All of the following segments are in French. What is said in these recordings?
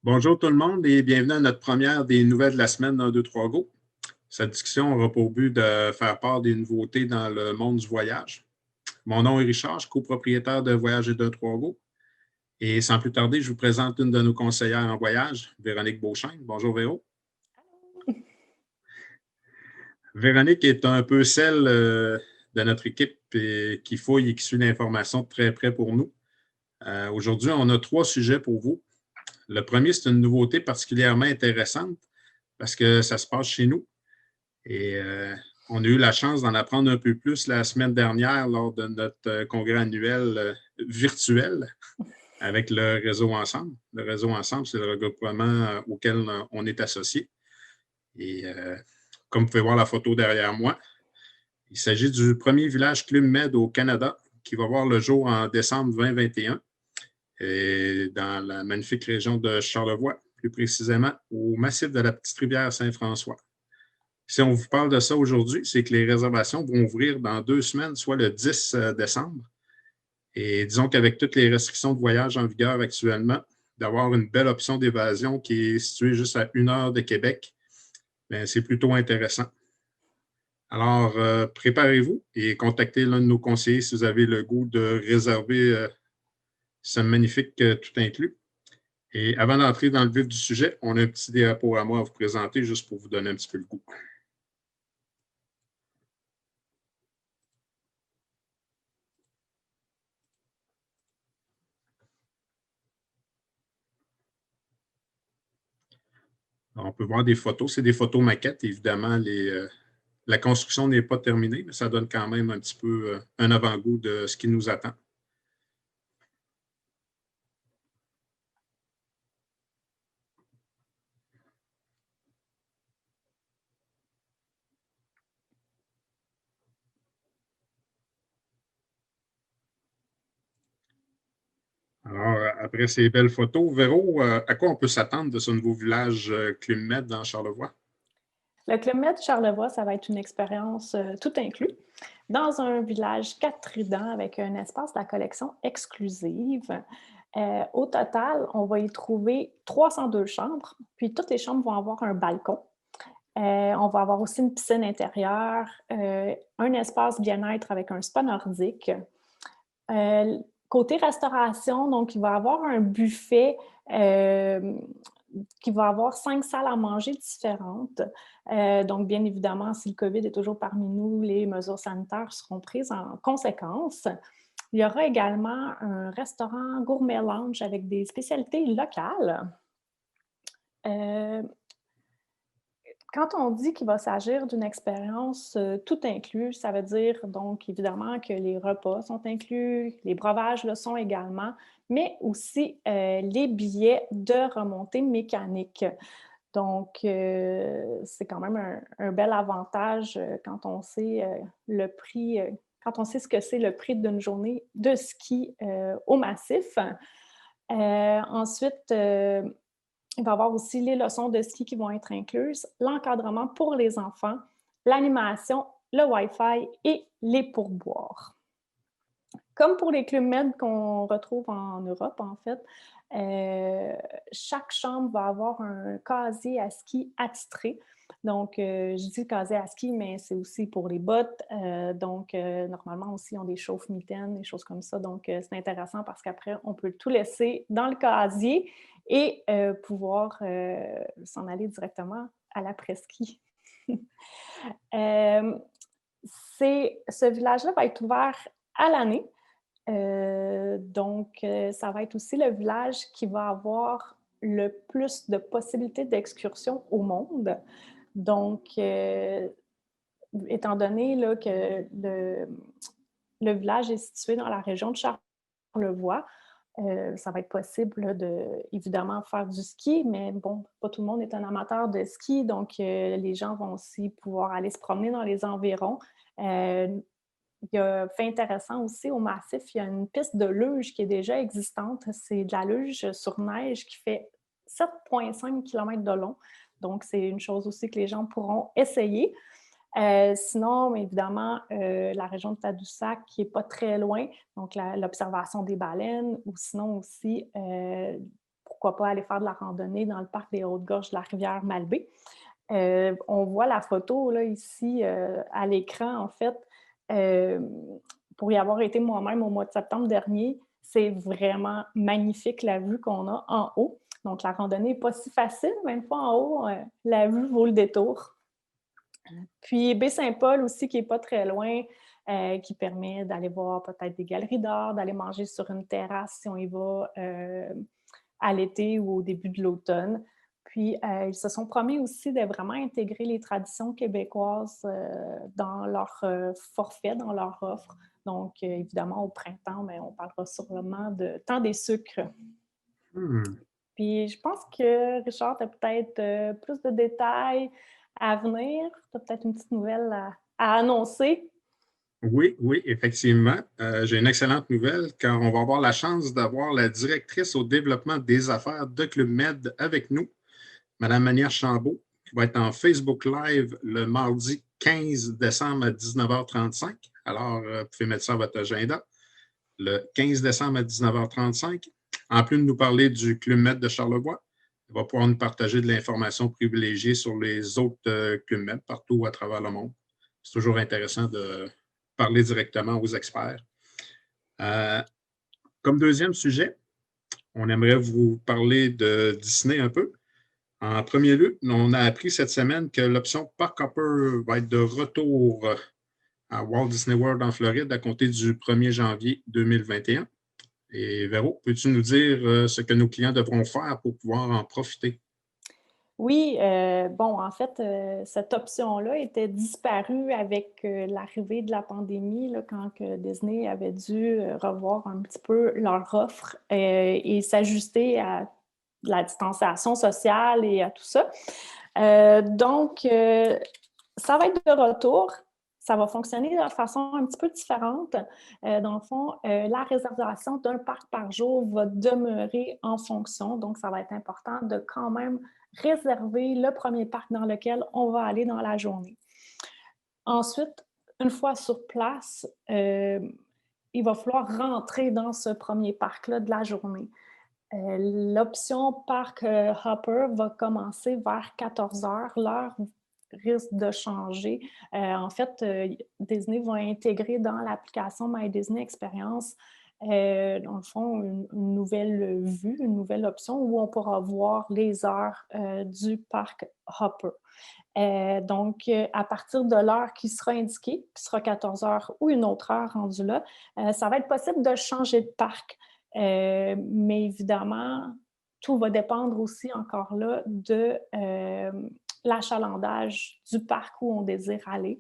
Bonjour tout le monde et bienvenue à notre première des nouvelles de la semaine 1, 2, 3, Go. Cette discussion aura pour but de faire part des nouveautés dans le monde du voyage. Mon nom est Richard, je suis copropriétaire de Voyage et 2, 3, Go. Et sans plus tarder, je vous présente une de nos conseillères en voyage, Véronique Beauchesne. Bonjour Véro. Véronique est un peu celle de notre équipe qui fouille et qui suit l'information de très près pour nous. Aujourd'hui, on a 3 sujets pour vous. Le premier, c'est une nouveauté particulièrement intéressante parce que ça se passe chez nous. Et on a eu la chance d'en apprendre un peu plus la semaine dernière lors de notre congrès annuel virtuel avec le Réseau Ensemble. Le Réseau Ensemble, c'est le regroupement auquel on est associé. Et comme vous pouvez voir la photo derrière moi, il s'agit du premier village Club Med au Canada qui va voir le jour en décembre 2021 et dans la magnifique région de Charlevoix, plus précisément au massif de la Petite-Rivière Saint-François. Si on vous parle de ça aujourd'hui, c'est que les réservations vont ouvrir dans 2 semaines, soit le 10 décembre. Et disons qu'avec toutes les restrictions de voyage en vigueur actuellement, d'avoir une belle option d'évasion qui est située juste à 1 heure de Québec, bien, c'est plutôt intéressant. Alors, préparez-vous et contactez l'un de nos conseillers si vous avez le goût de réserver ce magnifique tout inclus. Et avant d'entrer dans le vif du sujet, on a un petit diaporama à vous présenter juste pour vous donner un petit peu le goût. On peut voir des photos. C'est des photos maquettes. Évidemment, la construction n'est pas terminée, mais ça donne quand même un petit peu un avant-goût de ce qui nous attend. Alors, après ces belles photos, Véro, à quoi on peut s'attendre de ce nouveau village Club Med dans Charlevoix? Le Club Med Charlevoix, ça va être une expérience tout inclus dans un village 4 tridents avec un espace de la collection exclusive. Au total, on va y trouver 302 chambres, puis toutes les chambres vont avoir un balcon. On va avoir aussi une piscine intérieure, un espace bien-être avec un spa nordique. Côté restauration, donc il va y avoir un buffet qui va avoir 5 salles à manger différentes. Donc, bien évidemment, si le COVID est toujours parmi nous, les mesures sanitaires seront prises en conséquence. Il y aura également un restaurant gourmet lounge avec des spécialités locales. Quand on dit qu'il va s'agir d'une expérience tout inclus, ça veut dire donc évidemment que les repas sont inclus, les breuvages le sont également, mais aussi les billets de remontée mécanique. Donc, c'est quand même un bel avantage quand on sait le prix, quand on sait ce que c'est le prix d'une journée de ski au massif. Ensuite, il va y avoir aussi les leçons de ski qui vont être incluses, l'encadrement pour les enfants, l'animation, le Wi-Fi et les pourboires. Comme pour les Club Med qu'on retrouve en Europe, en fait, chaque chambre va avoir un casier à ski attitré. Donc, je dis casier à ski, mais c'est aussi pour les bottes. Normalement aussi, ils ont des chauffe-mitaines, des choses comme ça. Donc, c'est intéressant parce qu'après, on peut tout laisser dans le casier et pouvoir s'en aller directement à l'après-ski. Ce village-là va être ouvert à l'année. Ça va être aussi le village qui va avoir le plus de possibilités d'excursions au monde. Donc, étant donné là, que le village est situé dans la région de Charlevoix, ça va être possible là, de, évidemment, faire du ski, mais bon, pas tout le monde est un amateur de ski, donc les gens vont aussi pouvoir aller se promener dans les environs. Il y a fait intéressant aussi au massif, il y a une piste de luge qui est déjà existante. C'est de la luge sur neige qui fait 7,5 km de long. Donc, c'est une chose aussi que les gens pourront essayer. Sinon, évidemment, la région de Tadoussac qui n'est pas très loin, donc l'observation des baleines, ou sinon aussi, pour pourquoi pas aller faire de la randonnée dans le parc des Hautes-Gorges de la rivière Malbaie. On voit la photo là, ici à l'écran, en fait. Pour y avoir été moi-même au mois de septembre dernier, c'est vraiment magnifique la vue qu'on a en haut. Donc, la randonnée n'est pas si facile, mais une fois en haut, la vue vaut le détour. Puis, Baie-Saint-Paul aussi, qui n'est pas très loin, qui permet d'aller voir peut-être des galeries d'art, d'aller manger sur une terrasse si on y va à l'été ou au début de l'automne. Puis, ils se sont promis aussi de vraiment intégrer les traditions québécoises dans leur forfait, dans leur offre. Donc, évidemment, au printemps, mais on parlera sûrement de temps des sucres. Puis, je pense que, Richard, tu as peut-être plus de détails à venir. Tu as peut-être une petite nouvelle à annoncer. Oui, oui, effectivement. J'ai une excellente nouvelle car on va avoir la chance d'avoir la directrice au développement des affaires de Club Med avec nous, Mme Mania Chambault, qui va être en Facebook Live le mardi 15 décembre à 19h35. Alors, vous pouvez mettre ça à votre agenda. Le 15 décembre à 19h35. En plus de nous parler du Club Med de Charlevoix, elle va pouvoir nous partager de l'information privilégiée sur les autres Club Med partout à travers le monde. C'est toujours intéressant de parler directement aux experts. Comme deuxième sujet, on aimerait vous parler de Disney un peu. En premier lieu, on a appris cette semaine que l'option Park Hopper va être de retour à Walt Disney World en Floride à compter du 1er janvier 2021. Et Véro, peux-tu nous dire ce que nos clients devront faire pour pouvoir en profiter? Oui, bon, en fait, cette option-là était disparue avec l'arrivée de la pandémie, là, quand que Disney avait dû revoir un petit peu leur offre et s'ajuster à la distanciation sociale et à tout ça. Donc, ça va être de retour. Ça va fonctionner de façon un petit peu différente. Dans le fond, la réservation d'un parc par jour va demeurer en fonction. Donc, ça va être important de quand même réserver le premier parc dans lequel on va aller dans la journée. Ensuite, une fois sur place, il va falloir rentrer dans ce premier parc-là de la journée. L'option Park Hopper va commencer vers 14 heures. L'heure risque de changer. En fait, Disney va intégrer dans l'application My Disney Experience, dans le fond, une nouvelle vue, une nouvelle option où on pourra voir les heures du Park Hopper. Donc, à partir de l'heure qui sera indiquée, qui sera 14 heures ou une autre heure rendue là, ça va être possible de changer de parc. Mais évidemment, tout va dépendre aussi encore là de l'achalandage du parc où on désire aller.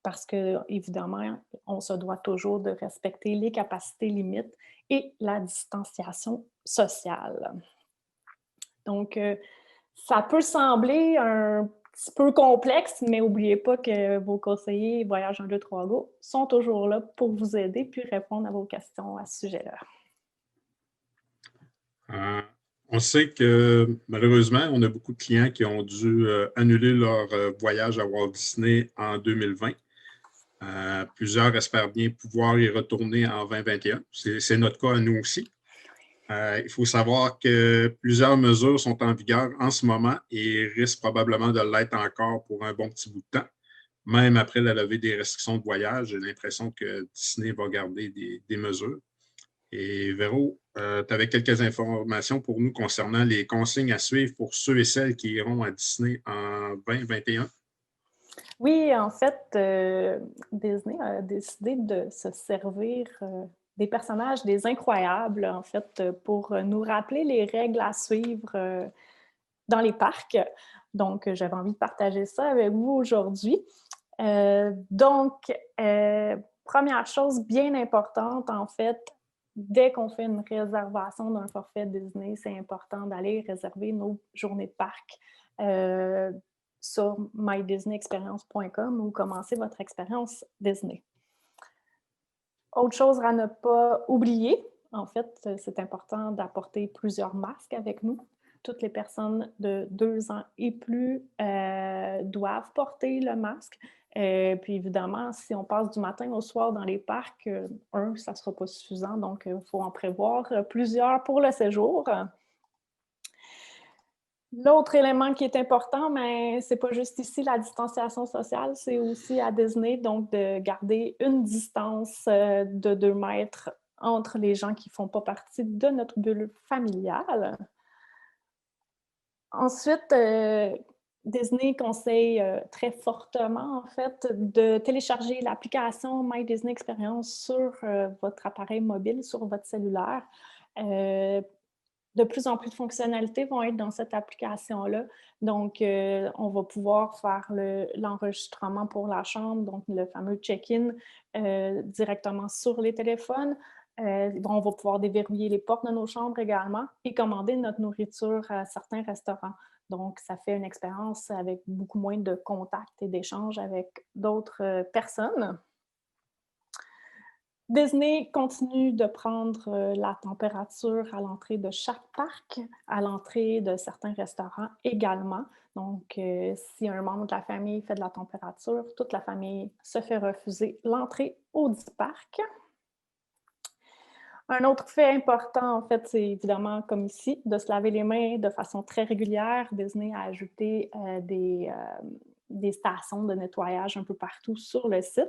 Parce que, évidemment, on se doit toujours de respecter les capacités limites et la distanciation sociale. Donc, ça peut sembler un petit peu complexe, mais n'oubliez pas que vos conseillers Voyage 1, 2, 3 Go sont toujours là pour vous aider puis répondre à vos questions à ce sujet-là. On sait que malheureusement, on a beaucoup de clients qui ont dû annuler leur voyage à Walt Disney en 2020. Plusieurs espèrent bien pouvoir y retourner en 2021. C'est notre cas à nous aussi. Il faut savoir que plusieurs mesures sont en vigueur en ce moment et risquent probablement de l'être encore pour un bon petit bout de temps. Même après la levée des restrictions de voyage, j'ai l'impression que Disney va garder des mesures. Et Véro, tu avais quelques informations pour nous concernant les consignes à suivre pour ceux et celles qui iront à Disney en 2021. Oui, en fait, Disney a décidé de se servir des personnages des Incroyables, en fait, pour nous rappeler les règles à suivre dans les parcs. Donc, j'avais envie de partager ça avec vous aujourd'hui. Première chose bien importante, en fait, dès qu'on fait une réservation d'un forfait Disney, c'est important d'aller réserver nos journées de parc sur mydisneyexperience.com ou commencer votre expérience Disney. Autre chose à ne pas oublier, en fait, c'est important d'apporter plusieurs masques avec nous. Toutes les personnes de 2 ans et plus doivent porter le masque. Puis évidemment, si on passe du matin au soir dans les parcs, ça ne sera pas suffisant, donc il faut en prévoir plusieurs pour le séjour. L'autre élément qui est important, mais c'est pas juste ici la distanciation sociale, c'est aussi à Disney, donc de garder une distance de 2 mètres entre les gens qui ne font pas partie de notre bulle familiale. Ensuite, Disney conseille très fortement, en fait, de télécharger l'application My Disney Experience sur votre appareil mobile, sur votre cellulaire. De plus en plus de fonctionnalités vont être dans cette application-là. Donc, on va pouvoir faire l'enregistrement pour la chambre, donc le fameux check-in directement sur les téléphones. On va pouvoir déverrouiller les portes de nos chambres également et commander notre nourriture à certains restaurants. Donc, ça fait une expérience avec beaucoup moins de contacts et d'échanges avec d'autres personnes. Disney continue de prendre la température à l'entrée de chaque parc, à l'entrée de certains restaurants également. Donc, si un membre de la famille fait de la température, toute la famille se fait refuser l'entrée au dit parc. Un autre fait important, en fait, c'est évidemment, comme ici, de se laver les mains de façon très régulière. Disney a ajouté des stations de nettoyage un peu partout sur le site.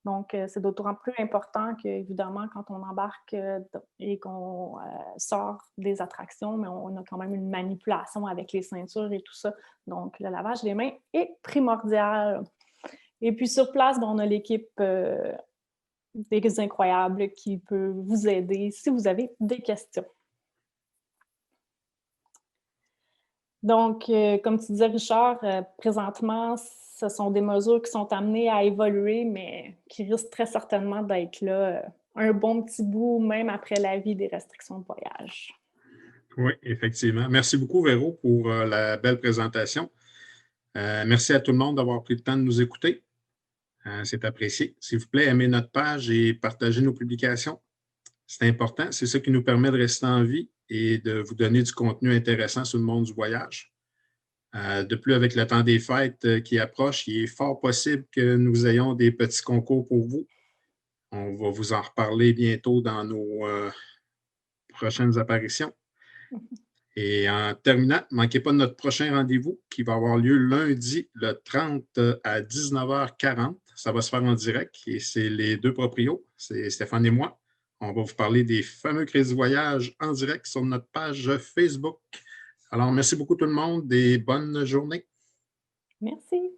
Donc, c'est d'autant plus important qu'évidemment, quand on embarque et qu'on sort des attractions, mais on a quand même une manipulation avec les ceintures et tout ça. Donc, le lavage des mains est primordial. Et puis, sur place, on a l'équipe des Incroyables qui peut vous aider si vous avez des questions. Donc, comme tu disais, Richard, présentement, ce sont des mesures qui sont amenées à évoluer, mais qui risquent très certainement d'être là un bon petit bout, même après l'avis des restrictions de voyage. Oui, effectivement. Merci beaucoup, Véro, pour la belle présentation. Merci à tout le monde d'avoir pris le temps de nous écouter. C'est apprécié. S'il vous plaît, aimez notre page et partagez nos publications. C'est important. C'est ça qui nous permet de rester en vie et de vous donner du contenu intéressant sur le monde du voyage. De plus, avec le temps des fêtes qui approche, il est fort possible que nous ayons des petits concours pour vous. On va vous en reparler bientôt dans nos prochaines apparitions. Et en terminant, ne manquez pas notre prochain rendez-vous qui va avoir lieu lundi, le 30 à 19h40. Ça va se faire en direct et c'est les deux proprios, c'est Stéphane et moi. On va vous parler des fameux crédits voyage en direct sur notre page Facebook. Alors, merci beaucoup tout le monde et bonne journée. Merci.